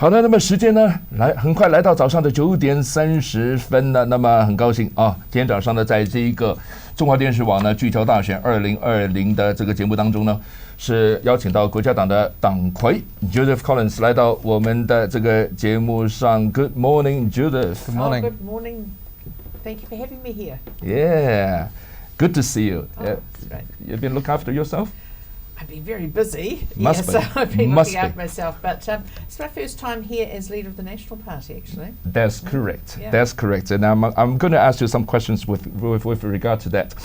好的，那么时间呢，很快来到早上的9:30了。那么很高兴啊，今天早上呢，在这一个中华电视网呢聚焦大选2020的这个节目当中呢，是邀请到国家党的党魁 Judith Collins 来到我们的这个节目上。Good morning, Judith. Good morning. Good morning. Thank you for having me here. Yeah, good to see you. That's great. You've been looking after yourself? I've been very busy. Must be. So I've been Must looking after be. myself. But it's my first time here as leader of the National Party, actually. That's correct. Yeah. That's correct. And I'm going to ask you some questions with regard to that.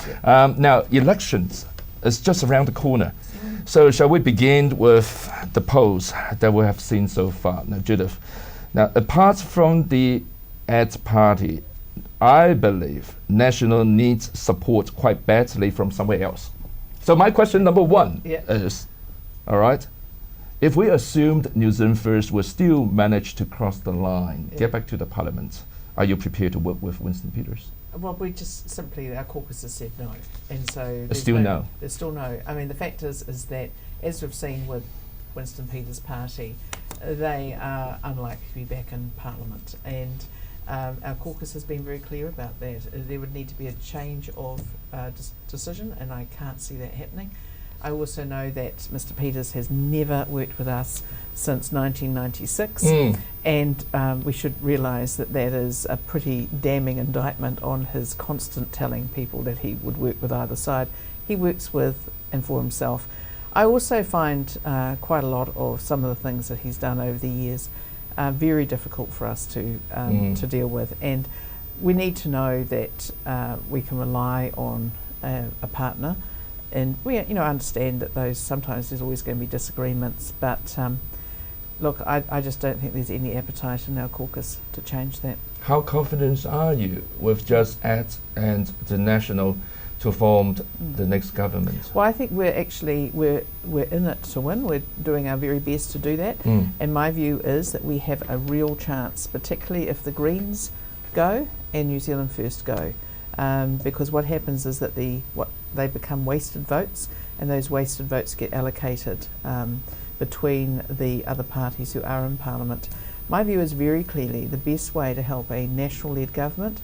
Now, elections is just around the corner. So shall we begin with the polls that we have seen so far? Now, Judith, now apart from the ad party, I believe National needs support quite badly from somewhere else. So my question number one is, all right, if we assumed New Zealand First will still manage to cross the line, get back to the parliament, are you prepared to work with Winston Peters? Well, we just simply, our caucus has said no. And so There's still no. There's still no. I mean, the fact is that, as we've seen with Winston Peters' party, they are unlikely to be back in parliament. And our caucus has been very clear about that. There would need to be a change of decision, and I can't see that happening. I also know that Mr. Peters has never worked with us since 1996, and we should realise that that is a pretty damning indictment on his constant telling people that he would work with either side. He works with and for himself. I also find quite a lot of some of the things that he's done over the years very difficult for us to deal with, and we need to know that we can rely on a partner, and we understand that sometimes there's always going to be disagreements, but look, I just don't think there's any appetite in our caucus to change that. How confident are you with just AD and the National to form the next government? Well, I think we're in it to win. We're doing our very best to do that. And my view is that we have a real chance, particularly if the Greens go and New Zealand First go, because what happens is that they become wasted votes, and those wasted votes get allocated between the other parties who are in Parliament. My view is very clearly the best way to help a national-led government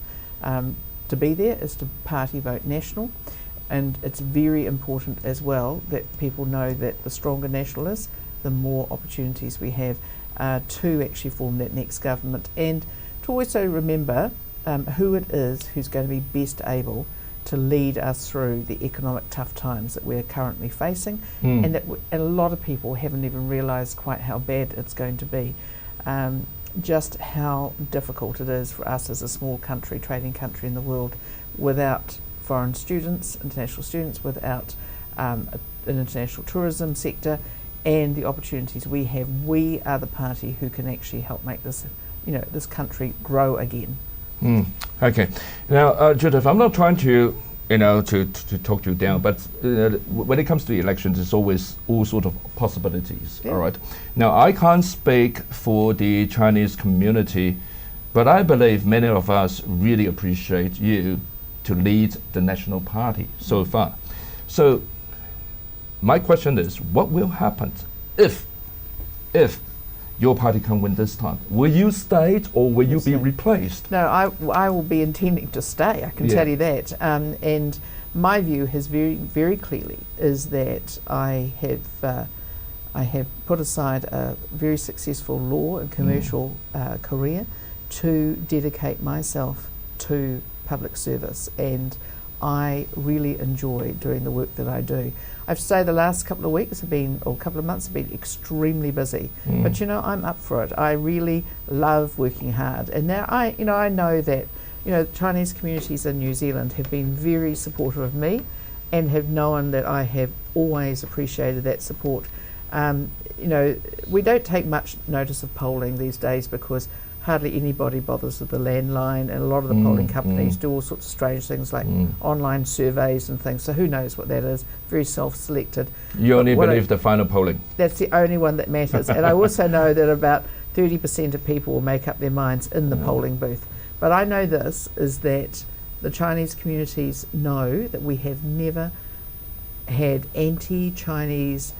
to be there is to party vote National, and it's very important as well that people know that the stronger National is, the more opportunities we have to actually form that next government, and to also remember who it is who's going to be best able to lead us through the economic tough times that we're currently facing, and that a lot of people haven't even realised quite how bad it's going to be. Just how difficult it is for us as a small country, trading country in the world, without foreign students, international students, without an international tourism sector, and the opportunities we have. We are the party who can actually help make this, this country grow again. Okay. Now, Judith, I'm not trying to, to talk you down, but when it comes to elections, there's always all sort of possibilities. Yeah. All right. Now, I can't speak for the Chinese community, but I believe many of us really appreciate you to lead the National Party so far. So, my question is, what will happen if your party can win this time? Will you stay or will you be replaced? No, I will be intending to stay, I can tell you that. And my view has very, very clearly is that I have put aside a very successful law and commercial career to dedicate myself to public service, and I really enjoy doing the work that I do. I have to say the last couple of weeks couple of months have been extremely busy, but I'm up for it. I really love working hard, and now I know that Chinese communities in New Zealand have been very supportive of me, and have known that I have always appreciated that support. We don't take much notice of polling these days because hardly anybody bothers with the landline, and a lot of the polling companies do all sorts of strange things like online surveys and things, so who knows what that is, very self-selected. You only believe the final polling? That's the only one that matters. And I also know that about 30% of people will make up their minds in the polling booth. But I know this, is that the Chinese communities know that we have never had anti-Chinese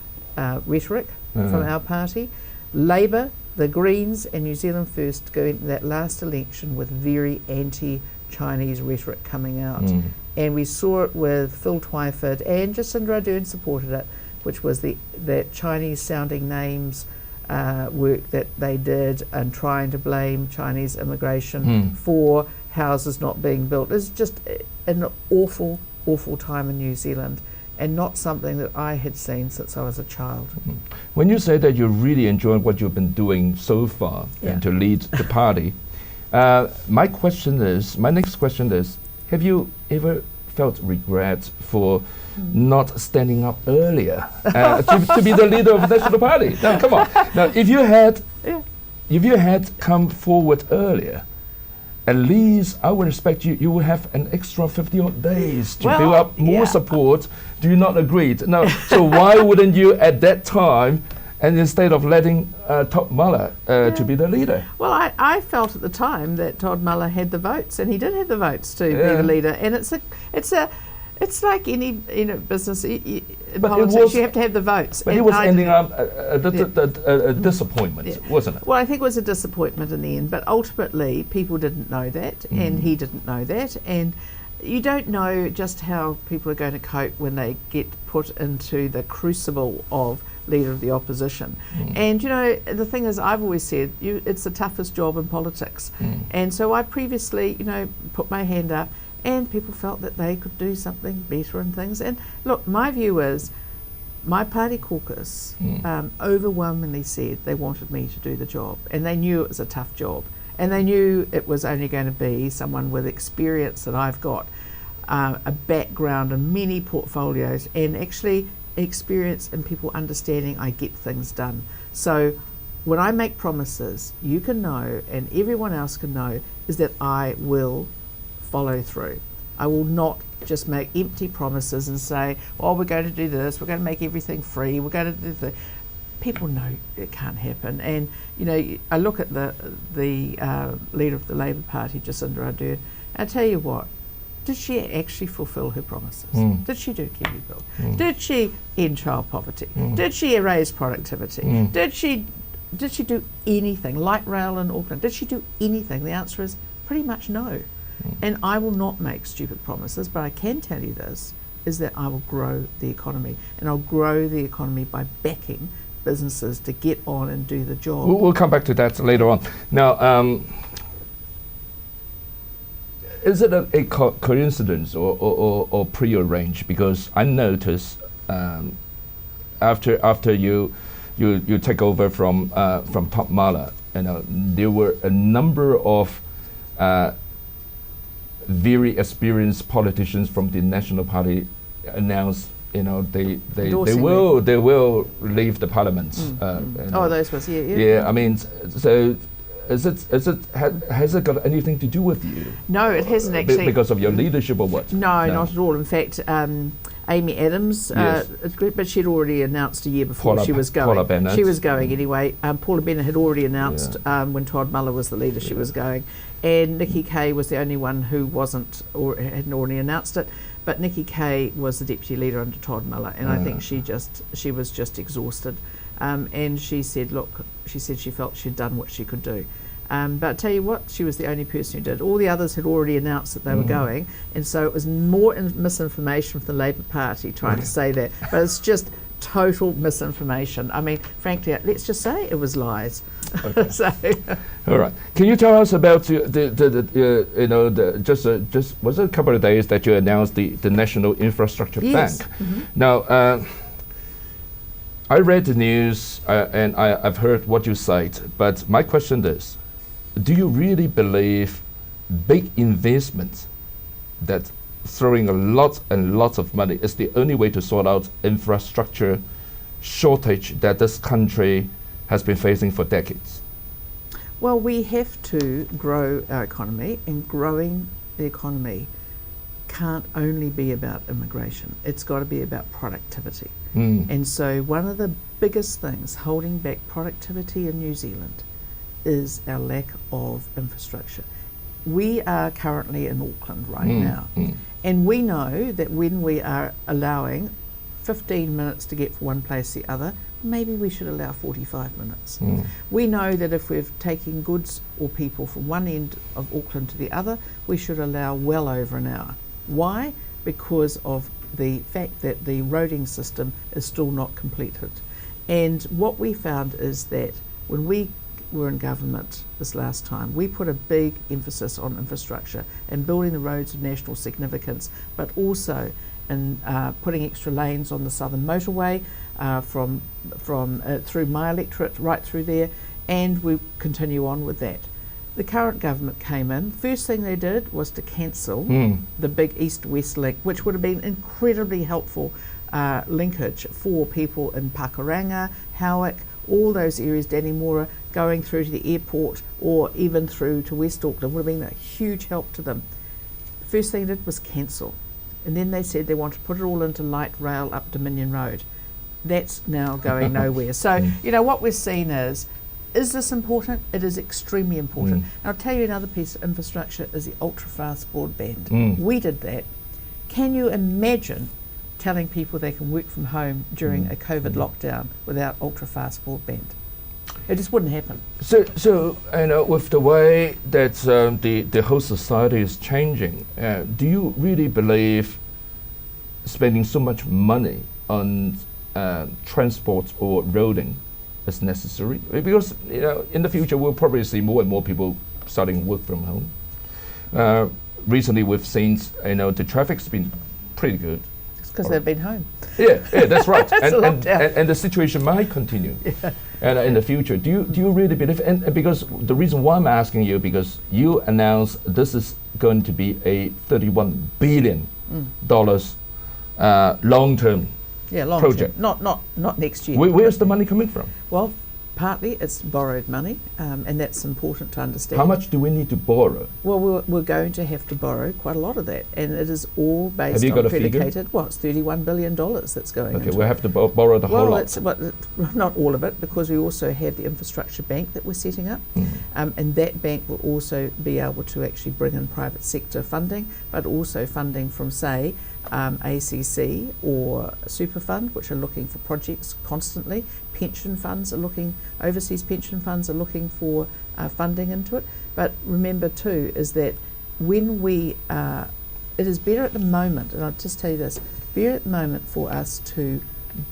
rhetoric from our party. Labour the Greens and New Zealand First going to that last election with very anti-Chinese rhetoric coming out. And we saw it with Phil Twyford, and Jacinda Ardern supported it, which was that Chinese-sounding names work that they did and trying to blame Chinese immigration for houses not being built. It's just an awful, awful time in New Zealand, and not something that I had seen since I was a child. When you say that you really enjoy what you've been doing so far and to lead the party, my next question is, have you ever felt regret for not standing up earlier to be the leader of the National Party? Now, come on. Now, if you had come forward earlier, at least I would expect you would have an extra 50 odd days to build up more support. Do you not agree? No. So why wouldn't you at that time, and instead of letting Todd Muller to be the leader? Well, I felt at the time that Todd Muller had the votes, and he did have the votes to be the leader. And it's like any business in politics. You have to have the votes. But it was ending up a disappointment, wasn't it? Well, I think it was a disappointment in the end. But ultimately, people didn't know that, and he didn't know that, and you don't know just how people are going to cope when they get put into the crucible of leader of the opposition. And the thing is, I've always said it's the toughest job in politics. And so I previously put my hand up, and people felt that they could do something better and things. And look, my view is my party caucus overwhelmingly said they wanted me to do the job, and they knew it was a tough job, and they knew it was only going to be someone with experience that I've got, a background in many portfolios, and actually experience in people understanding I get things done. So when I make promises, you can know, and everyone else can know, is that I will follow through. I will not just make empty promises and say, we're going to do this, we're going to make everything free, we're going to do the... People know it can't happen. And I look at the leader of the Labour Party, Jacinda Ardern, and I tell you what, did she actually fulfil her promises? Did she do Kiwi Build? Did she end child poverty? Did she raise productivity? Did she do anything? Light rail in Auckland, did she do anything? The answer is pretty much no. And I will not make stupid promises, but I can tell you this, is that I will grow the economy, and I'll grow the economy by backing businesses to get on and do the job. We'll come back to that later on. Now, is it a coincidence or prearranged? Because I noticed after you take over from Todd Muller, there were a number of very experienced politicians from the National Party announced, they will leave the parliament. Those was I mean, so has it got anything to do with you? No, it hasn't actually. Because of your leadership or what? No, not at all. In fact, Amy Adams, but she'd already announced a year before she was going. Paula Bennett. She was going anyway. Paula Bennett had already announced when Todd Muller was the leader she was going. And Nikki Kay was the only one who wasn't or hadn't already announced it. But Nikki Kay was the deputy leader under Todd Muller, and I think she was just exhausted. And she said, she felt she'd done what she could do. But I tell you what, she was the only person who did. All the others had already announced that they were going, and so it was more misinformation from the Labour Party trying to say that. But it's just total misinformation. I mean, frankly, let's just say it was lies. Okay. All right. Can you tell us about just was it a couple of days that you announced the National Infrastructure Bank? Now, I read the news and I've heard what you cite, but my question is, do you really believe big investment that throwing a lot and lots of money is the only way to sort out infrastructure shortage that this country has been facing for decades? Well, we have to grow our economy, and growing the economy can't only be about immigration. It's got to be about productivity. And so one of the biggest things holding back productivity in New Zealand is our lack of infrastructure. We are currently in Auckland right now, and we know that when we are allowing 15 minutes to get from one place to the other, maybe we should allow 45 minutes. We know that if we're taking goods or people from one end of Auckland to the other, we should allow well over an hour. Why? Because of the fact that the roading system is still not completed. And what we found is that when we were in government this last time, we put a big emphasis on infrastructure and building the roads of national significance, but also in putting extra lanes on the southern motorway from through my electorate right through there, and we continue on with that. The current government came in, first thing they did was to cancel the big east-west link, which would have been incredibly helpful linkage for people in Pakuranga, Howick, all those areas, Dannemora, going through to the airport or even through to West Auckland would have been a huge help to them. The first thing they did was cancel. And then they said they want to put it all into light rail up Dominion Road. That's now going nowhere. So, you know, what we've seen is this important? It is extremely important. And I'll tell you another piece of infrastructure is the ultra-fast broadband. We did that. Can you imagine telling people they can work from home during a COVID lockdown without ultra-fast broadband? It just wouldn't happen. So you know, with the way that the whole society is changing, do you really believe spending so much money on transport or roading is necessary? Because you know, in the future we'll probably see more and more people starting work from home. Recently, we've seen the traffic's been pretty good. Because they've been home. Yeah, that's right. That's and the situation might continue. And in the future, do you really believe? And because the reason why I'm asking you, because you announced this is going to be a $31 billion long-term project. Not next year. Where's the money coming from? Well, partly it's borrowed money, and that's important to understand. How much do we need to borrow? Well, we're going to have to borrow quite a lot of that, and it is all based Have you on got a predicated. figure? Well, it's $31 billion that's going into Okay, we'll have to borrow the whole lot. Well, not all of it, because we also have the infrastructure bank that we're setting up, and that bank will also be able to actually bring in private sector funding, but also funding from, say, ACC or Super Fund, which are looking for projects constantly. Pension funds are looking, overseas pension funds are looking for funding into it. But remember too, is that when we, it is better at the moment, and I'll just tell you this, better at the moment for us to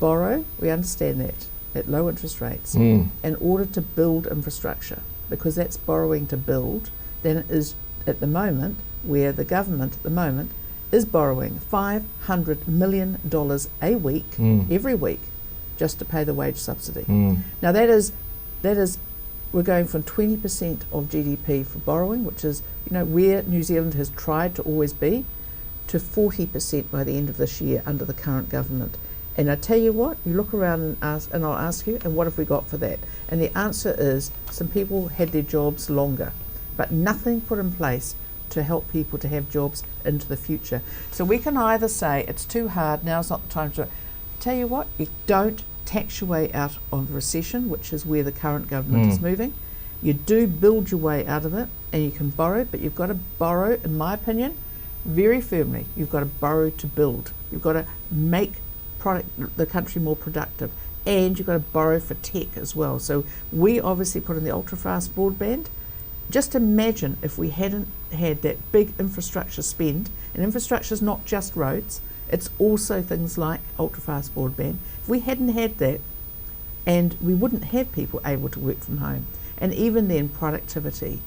borrow, we understand that, at low interest rates, in order to build infrastructure, because that's borrowing to build, than it is at the moment, where the government at the moment is borrowing $500 million a week, every week, just to pay the wage subsidy. Now that is, we're going from 20% of GDP for borrowing, which is where New Zealand has tried to always be, to 40% by the end of this year under the current government. And I tell you what, you look around and ask, and I'll ask you, and what have we got for that? And the answer is, some people had their jobs longer, but nothing put in place to help people to have jobs into the future. So we can either say it's too hard, now's not the time to do it. Tell you what, you don't tax your way out of the recession, which is where the current government is moving. You do build your way out of it, and you can borrow, but you've got to borrow, in my opinion, very firmly. You've got to borrow to build. You've got to make the country more productive, and you've got to borrow for tech as well. So we obviously put in the ultra-fast broadband. Just imagine if we hadn't had that big infrastructure spend, and infrastructure is not just roads, it's also things like ultra-fast broadband. If we hadn't had that, and we wouldn't have people able to work from home, and even then productivity,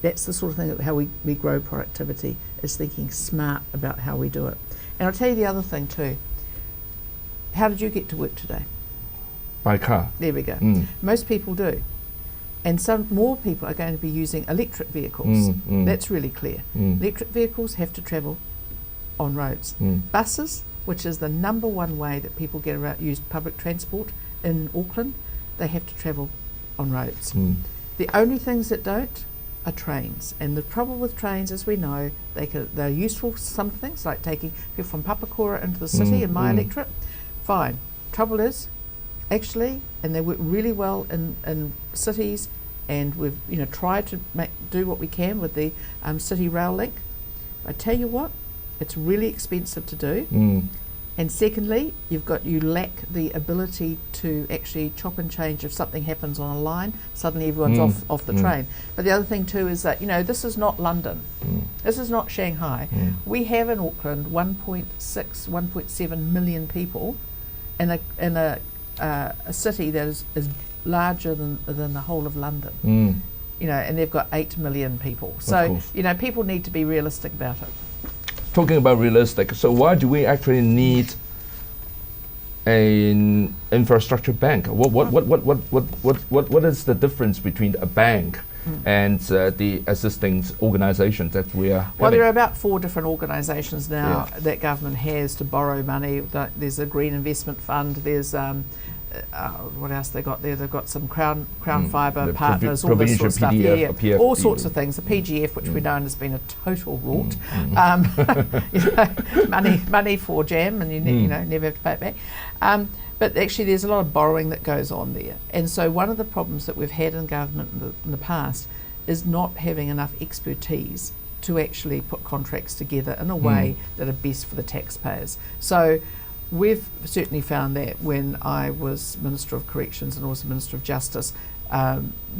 that's the sort of thing that how we grow productivity, is thinking smart about how we do it. And I'll tell you the other thing too. How did you get to work today? By car. There we go. Most people do. And some more people are going to be using electric vehicles. That's really clear. Electric vehicles have to travel on roads. Buses, which is the number one way that people get around, use public transport in Auckland, they have to travel on roads. The only things that don't are trains. And the trouble with trains, as we know, they're useful for some things, like taking people from Papakura into the city in my electorate. Fine. Trouble is, actually, and they work really well in cities, and we've tried to do what we can with the city rail link. I tell you what, it's really expensive to do, And secondly, you lack the ability to actually chop and change. If something happens on a line, suddenly everyone's off the train. But the other thing too is that, this is not London. This is not Shanghai. We have in Auckland 1.7 million people in a city that is larger than the whole of London. And they've got 8 million people. So, people need to be realistic about it. Talking about realistic, so why do we actually need an infrastructure bank? What is the difference between a bank and the existing organisations that we are Well, there are about 4 different organisations now that government has to borrow money. There's a Green Investment Fund, there's what else they got there? They've got some Crown Fibre partners, all this sort of stuff. PF, all sorts of things. The PGF, which we know has been a total rort. Money for jam, and you never have to pay it back. But actually, there's a lot of borrowing that goes on there. And so one of the problems that we've had in government in the past is not having enough expertise to actually put contracts together in a way that are best for the taxpayers. So we've certainly found that when I was Minister of Corrections and also Minister of Justice,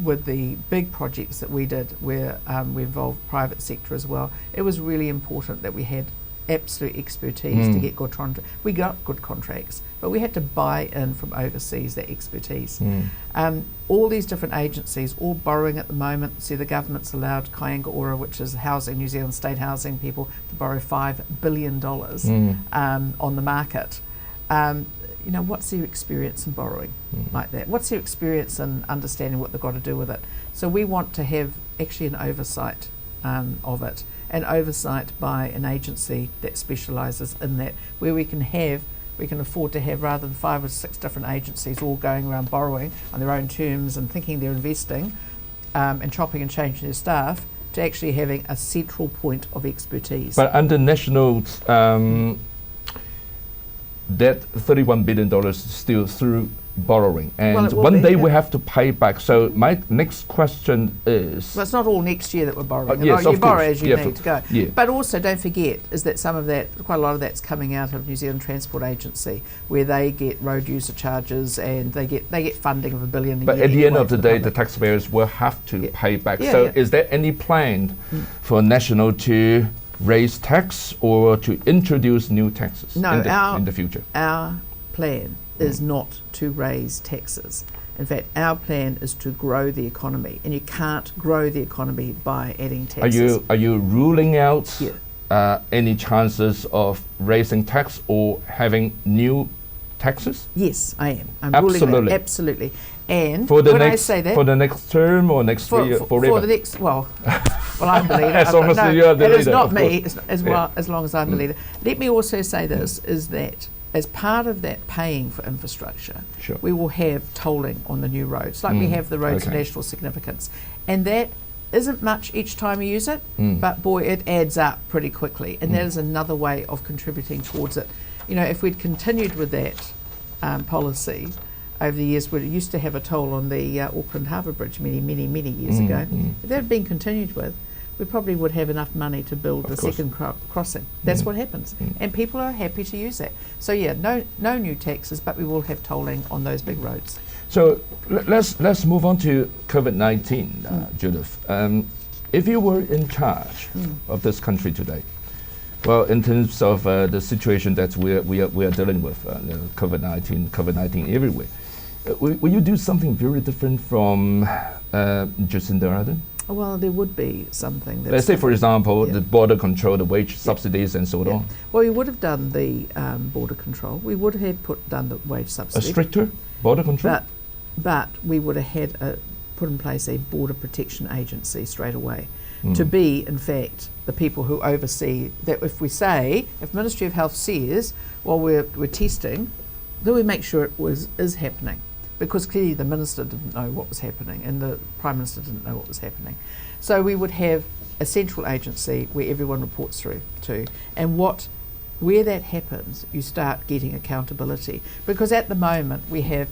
with the big projects that we did where we involved private sector as well, it was really important that we had absolute expertise to get good contracts. We got good contracts, but we had to buy in from overseas that expertise. All these different agencies, all borrowing at the moment. See, the government's allowed Kāinga Ora, which is housing, New Zealand state housing people, to borrow $5 billion on the market. What's their experience in borrowing like that? What's their experience in understanding what they've got to do with it? So we want to have actually an oversight of it, an oversight by an agency that specialises in that, where we can afford to have, rather than 5 or 6 different agencies all going around borrowing on their own terms and thinking they're investing and chopping and changing their staff, to actually having a central point of expertise. But under national that $31 billion is still through borrowing, and one day we have to pay back. So my next question is... Well, it's not all next year that we're borrowing. Yes, you borrow as you need to go. Yeah. But also don't forget is that some of that, quite a lot of that's coming out of New Zealand Transport Agency, where they get road user charges and they get funding of $1 billion a year. But at the end of the day, the taxpayers will have to pay back. Is there any plan for National to raise tax or to introduce new taxes in the future? Our plan is not to raise taxes. In fact, our plan is to grow the economy, and you can't grow the economy by adding taxes. Are you ruling out any chances of raising tax or having new taxes? Yes, I am. I'm absolutely ruling out, absolutely. And for the when next, I say that, for the next term or next year, forever? For the next, well, I'm the leader. As long as you're the leader. It is not me, as long as I'm the leader. Let me also say this, is that as part of that paying for infrastructure, we will have tolling on the new roads, like we have the roads of national significance. And that isn't much each time you use it, but boy, it adds up pretty quickly. And that is another way of contributing towards it. If we'd continued with that policy over the years, we used to have a toll on the Auckland Harbour Bridge many years ago. If that had been continued with, we probably would have enough money to build the second crossing. That's what happens. And people are happy to use that. So no new taxes, but we will have tolling on those big roads. So let's move on to COVID-19, Judith. If you were in charge of this country today, well, in terms of the situation that we are dealing with, COVID-19 everywhere, will you do something very different from Jacinda Ardern? Well, there would be something. Let's say, for example, the border control, the wage subsidies, and so on. Well, we would have done the border control. We would have done the wage subsidy. A stricter border control? But we would have had put in place a border protection agency straight away to be, in fact, the people who oversee that. If Ministry of Health says, well, we're testing, then we make sure it is happening. Because clearly the Minister didn't know what was happening and the Prime Minister didn't know what was happening. So we would have a central agency where everyone reports through to. And where that happens, you start getting accountability. Because at the moment we have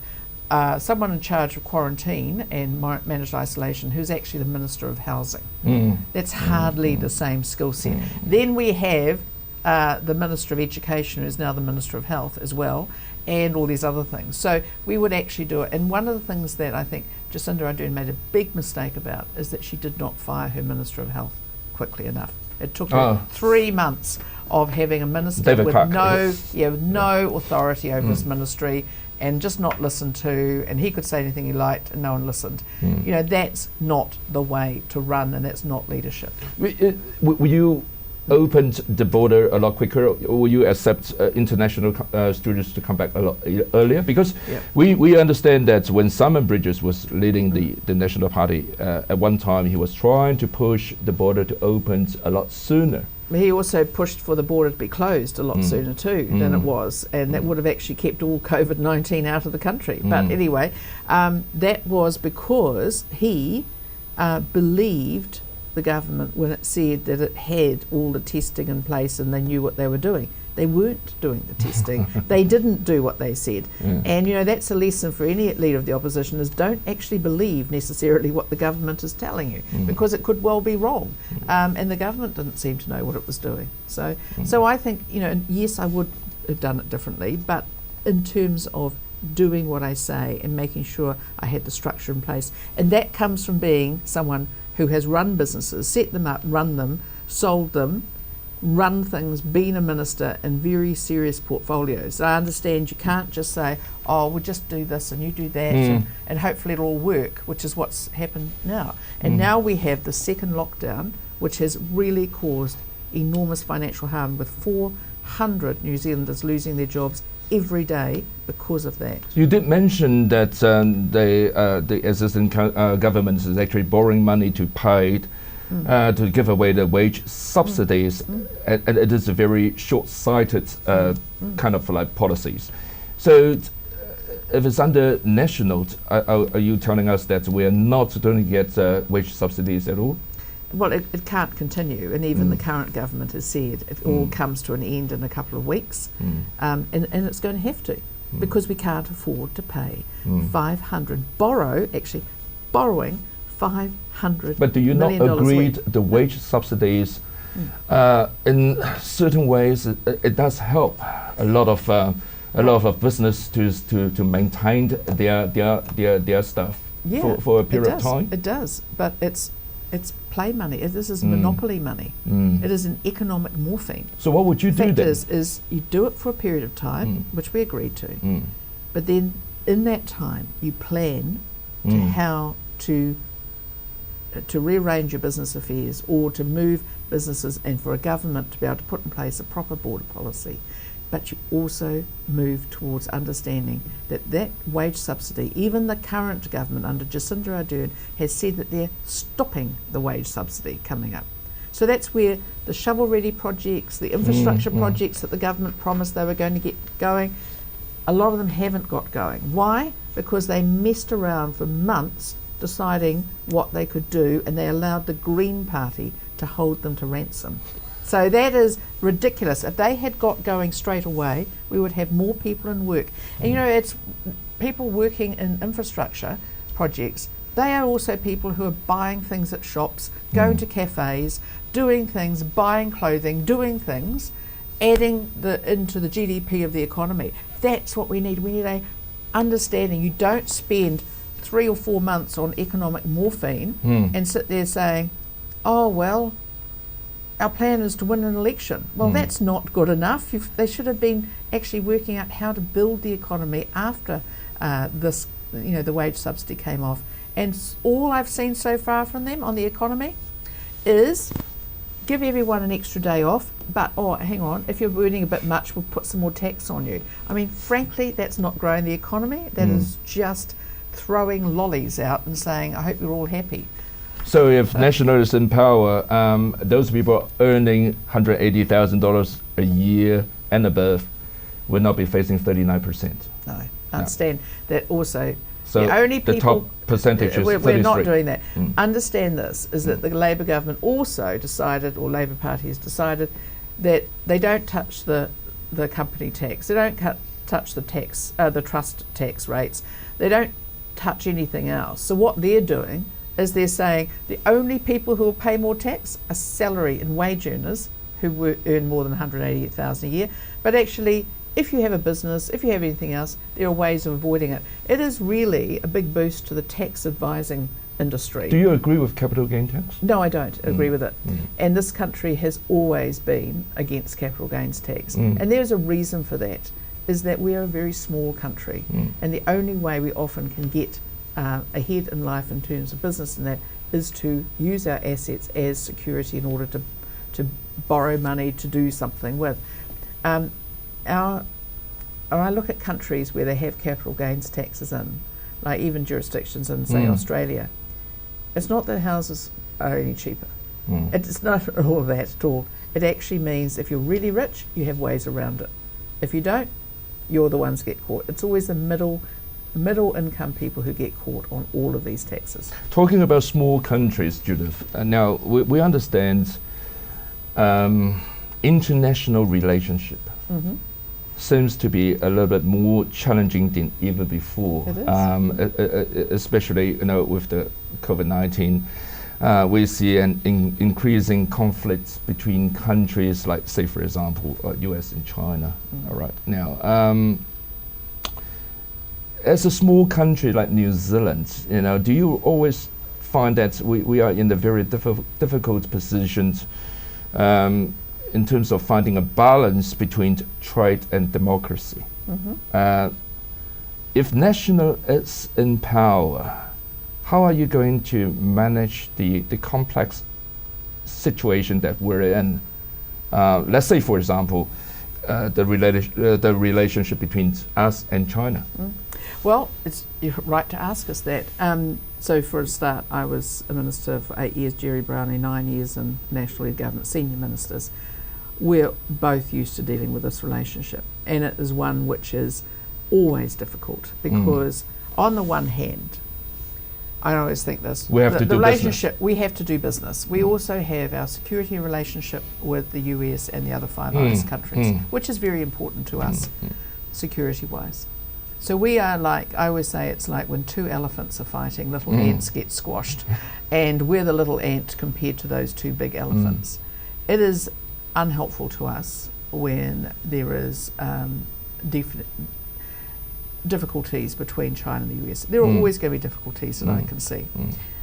someone in charge of quarantine and managed isolation who's actually the Minister of Housing. That's hardly the same skill set. Then we have the Minister of Education, who's now the Minister of Health as well, and all these other things. So we would actually do it. And one of the things that I think Jacinda Ardern made a big mistake about is that she did not fire her Minister of Health quickly enough. It took her 3 months of having a minister with no authority over his ministry, and just not listened to, and he could say anything he liked and no one listened. You know, that's not the way to run, and that's not leadership. Will you open the border a lot quicker, or will you accept international students to come back a lot earlier? Because we understand that when Simon Bridges was leading the National Party, at one time he was trying to push the border to open a lot sooner. He also pushed for the border to be closed a lot sooner too than it was, and that would have actually kept all COVID-19 out of the country. But anyway, that was because he believed the government when it said that it had all the testing in place and they knew what they were doing. They weren't doing the testing. They didn't do what they said. And you know, that's a lesson for any leader of the opposition, is don't actually believe necessarily what the government is telling you, because it could well be wrong. And the government didn't seem to know what it was doing. So I think, you know, yes, I would have done it differently, but in terms of doing what I say and making sure I had the structure in place. And that comes from being someone who has run businesses, set them up, run them, sold them, run things, been a minister in very serious portfolios. So I understand you can't just say, oh, we'll just do this and you do that and hopefully it'll all work, which is what's happened now. And now we have the second lockdown, which has really caused enormous financial harm, with 400 New Zealanders losing their jobs every day because of that. You did mention that the existing government is actually borrowing money to pay to give away the wage subsidies, and it is a very short-sighted kind of like policies. So if it's under national, are you telling us that we're not going to get wage subsidies at all? Well, it can't continue, and even the current government has said it all comes to an end in a couple of weeks, and it's going to have to, because we can't afford to pay borrowing $500 But do you not agree the wage subsidies in certain ways it does help a lot of business to maintain their stuff for a period of time? It does, but it's play money. This is monopoly money. It is an economic morphine. So what would you do then? The fact is you do it for a period of time, which we agreed to, but then in that time you plan to how to rearrange your business affairs, or to move businesses, and for a government to be able to put in place a proper border policy. But you also move towards understanding that that wage subsidy, even the current government under Jacinda Ardern has said that they're stopping the wage subsidy coming up. So that's where the shovel-ready projects, the infrastructure projects that the government promised they were going to get going, a lot of them haven't got going. Why? Because they messed around for months deciding what they could do, and they allowed the Green Party to hold them to ransom. So that is ridiculous. If they had got going straight away, we would have more people in work. And you know, it's people working in infrastructure projects. They are also people who are buying things at shops, going to cafes, doing things, buying clothing, doing things, adding into the GDP of the economy. That's what we need. We need a understanding. You don't spend 3 or 4 months on economic morphine and sit there saying, oh, well, our plan is to win an election. Well, that's not good enough. They should have been actually working out how to build the economy after this, you know, the wage subsidy came off. And all I've seen so far from them on the economy is give everyone an extra day off, but, oh, hang on, if you're earning a bit much, we'll put some more tax on you. I mean, frankly, that's not growing the economy. That is just throwing lollies out and saying, I hope you're all happy. So if National is in power, those people earning $180,000 a year and above will not be facing 39%. No, understand that also. So the only the people, top percentage is 33. We're not doing that. Understand this, is that the Labour government also decided, or Labour Party has decided, that they don't touch the company tax. They don't touch the tax, the trust tax rates. They don't touch anything else. So what they're doing is they're saying the only people who will pay more tax are salary and wage earners, who earn more than 188,000 a year. But actually, if you have a business, if you have anything else, there are ways of avoiding it. It is really a big boost to the tax advising industry. Do you agree with capital gain tax? No, I don't agree with it. And this country has always been against capital gains tax. And there's a reason for that, is that we are a very small country. And the only way we often can get ahead in life in terms of business and that is to use our assets as security in order to borrow money to do something with. When I look at countries where they have capital gains taxes in, like even jurisdictions in, say, Australia, it's not that houses are any cheaper. It's not all of that at all. It actually means if you're really rich, you have ways around it. If you don't, you're the ones who get caught. It's always the middle income people who get caught on all of these taxes. Talking about small countries, Judith, now we understand international relationship seems to be a little bit more challenging than ever before. It is. Especially with the COVID-19. We see an increasing conflicts between countries like, say, for example, US and China. All right. Now, as a small country like New Zealand, do you always find that we are in a very difficult position in terms of finding a balance between trade and democracy? If national is in power, how are you going to manage the complex situation that we're in? Let's say, for example, the relationship between us and China. Well, you're right to ask us that. So for a start, I was a minister for 8 years, Jerry Brownlee 9 years, and National Lead Government senior ministers. We're both used to dealing with this relationship, and it is one which is always difficult because on the one hand, I always think this, we have to do relationship, we have to do business. We also have our security relationship with the US and the other Five Eyes countries, which is very important to us, security-wise. So we are like, I always say it's like when two elephants are fighting, little ants get squashed, and we're the little ant compared to those two big elephants. It is unhelpful to us when there is difficulties between China and the US. There are always going to be difficulties that I can see,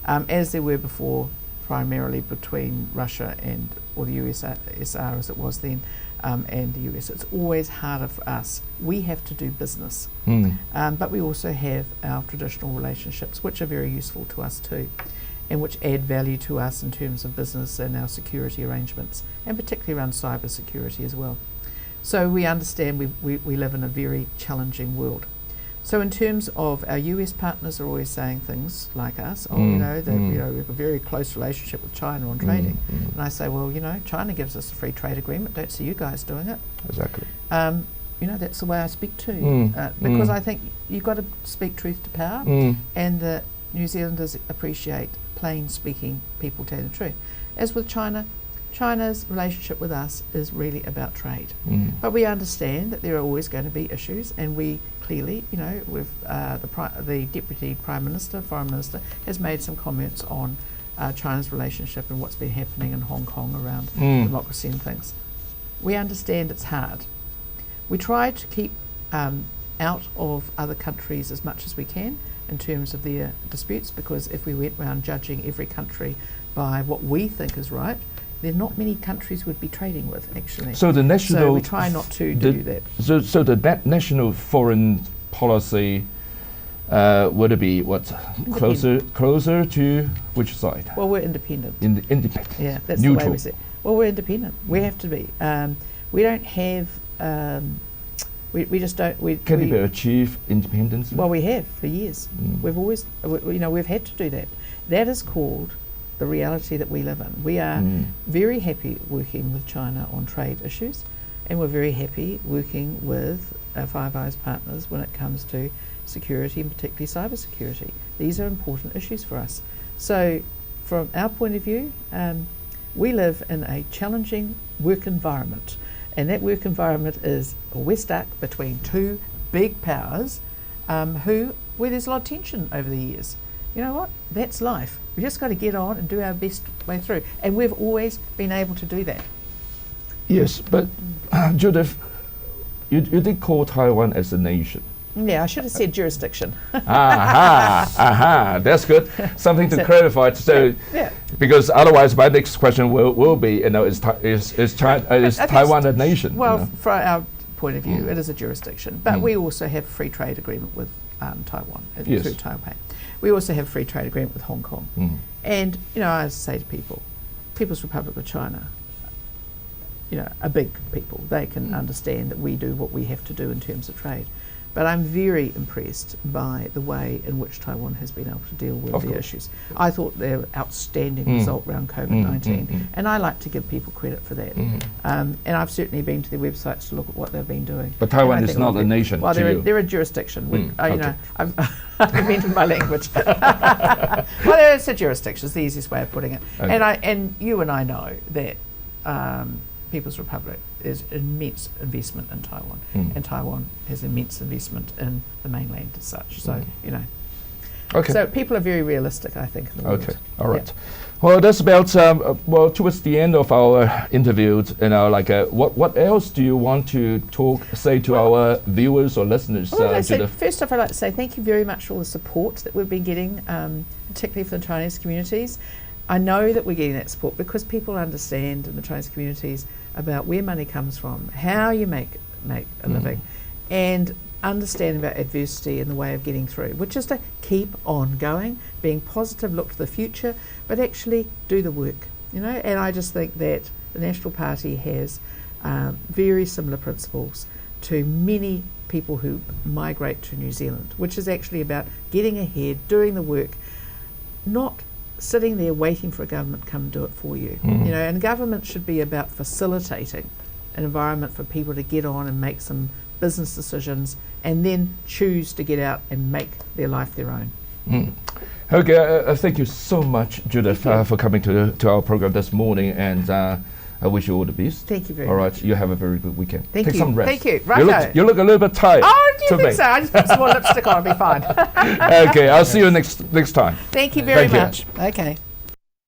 as there were before, primarily between Russia or the USSR as it was then, and the US. It's always harder for us. We have to do business, but we also have our traditional relationships, which are very useful to us too, and which add value to us in terms of business and our security arrangements, and particularly around cyber security as well. So we understand we live in a very challenging world. So in terms of our US partners are always saying things like us, we have a very close relationship with China on trading. And I say, well, China gives us a free trade agreement, don't see you guys doing it. Exactly. That's the way I speak too, because I think you've got to speak truth to power, and the New Zealanders appreciate plain speaking people telling the truth. As with China, China's relationship with us is really about trade. But we understand that there are always going to be issues, and we clearly, with the Deputy Prime Minister, Foreign Minister, has made some comments on China's relationship and what's been happening in Hong Kong around democracy and things. We understand it's hard. We try to keep out of other countries as much as we can in terms of their disputes, because if we went around judging every country by what we think is right, there are not many countries we'd be trading with, actually. So the national... So we try not to do that. So the national foreign policy, would it be closer to which side? Well, we're independent. Independent. Yeah, that's neutral. The way we say. Well, we're independent. We have to be. We don't have... we just don't... Can it achieve independence? Well, we have for years. We've always... we've had to do that. That is called the reality that we live in. We are very happy working with China on trade issues, and we're very happy working with our Five Eyes partners when it comes to security, and particularly cyber security. These are important issues for us. So from our point of view, we live in a challenging work environment, and that work environment is we're stuck between two big powers where there's a lot of tension over the years. You know what? That's life. We just got to get on and do our best way through. And we've always been able to do that. Yes, but Judith, you did call Taiwan as a nation. Yeah, I should have said jurisdiction. That's good. Something to clarify. So, because otherwise, my next question will be, is Taiwan a nation? Well, from our point of view, it is a jurisdiction, but we also have free trade agreement with Taiwan through Taipei. We also have free trade agreement with Hong Kong, and I say to people, People's Republic of China, are big people. They can understand that we do what we have to do in terms of trade. But I'm very impressed by the way in which Taiwan has been able to deal with the issues. I thought they were outstanding result around COVID-19, and I like to give people credit for that. And I've certainly been to their websites to look at what they've been doing. But Taiwan is not a nation. Well, they're a jurisdiction. I've invented my language. Well, it's a jurisdiction. It's the easiest way of putting it. Okay. And you and I know that People's Republic is immense investment in Taiwan, and Taiwan has immense investment in the mainland as such. So Okay. So people are very realistic, I think. In the world. All right. Yeah. Well, that's about towards the end of our interview. What else do you want to say to our viewers or listeners? First off, I'd like to say thank you very much for all the support that we've been getting, particularly for the Chinese communities. I know that we're getting that support because people understand in the Chinese communities about where money comes from, how you make a living, and understand about adversity and the way of getting through, which is to keep on going, being positive, look to the future, but actually do the work, And I just think that the National Party has very similar principles to many people who migrate to New Zealand, which is actually about getting ahead, doing the work, not sitting there waiting for a government to come and do it for you. And government should be about facilitating an environment for people to get on and make some business decisions and then choose to get out and make their life their own. Okay, thank you so much, Judith, for coming to our program this morning, and I wish you all the best. Thank you very much. All right, you have a very good weekend. Take some rest. Thank you. Right. You look a little bit tired. Oh, do you think so? I just put some more lipstick on, I'll be fine. Okay, I'll see you next time. Thank you very much. Okay.